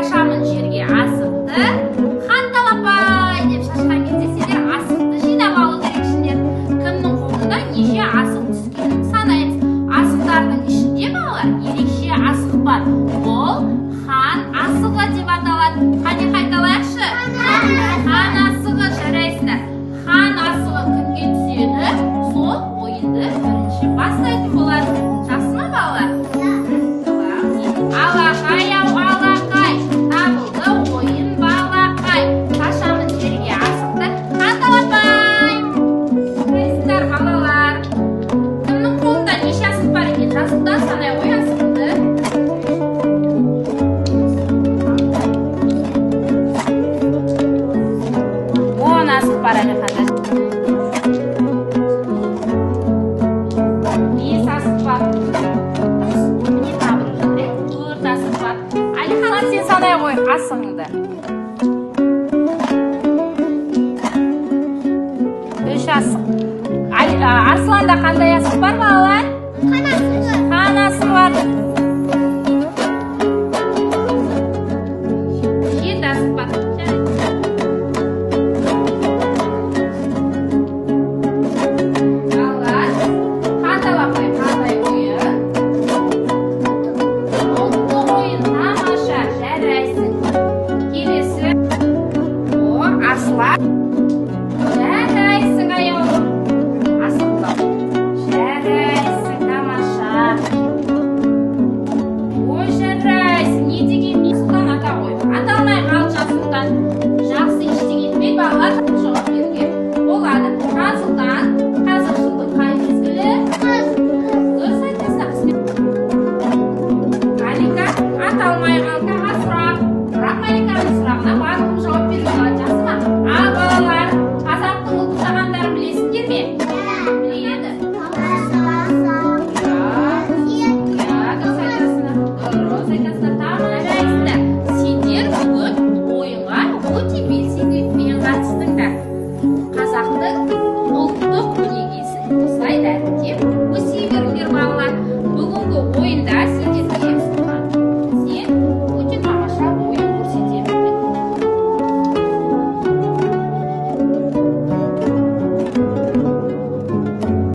шашамын жерге асықты. Хантал апай деп шашқан кезде сендер асықты жинап алу керексіңдер. Кімнің қолында неше асық түскенін санаймыз. Асықтардың ішінде балалар ерекше асық бар. Ол хан асығы деп аталады. Қане қайталайықшы? Хан асығы, жарайсыздар. Хан асығы кімге түседі? Сол ойынды бірінші бастайтын болады. Жақсы ма балалар? Алақай, алақай, табылды ойын балақай. Шашамын жерге асықты. Хантал апай. Жарайсыздар балалар. Кімнің қолында неше асық бар екен? Жасықтан санай ғой асықты. 10 асық бар әлі қандай? 5 асық бар. Міне табылып жатыр. 4 асық бар. Әлихан, сен санай ғой асығыңды. 3 асық. Арсланда қандай асық бар балалар? Хан асығы. Хан асығы бар. 7 асық бар. Балалар, Хантал апай қандай ойын? Ұлттық ойын, тамаша, жарайсың. Келесі. Асылар. Жарайсың аяулым. Асықтау. Жарайсың, тамаша. Ой, жарайсың. Не деген мен Сұлтан ата ғой. Аталмай қалшы Сұлтан. Жақсы ештеңе етпей балалар жауап беруге болады. Сұлтан, қазір жылдың қай мезгілі? Дұрыс айтасыздар. Малика, аталмай қалғанға сұрақ. Бірақ Маликаның сұрағына бар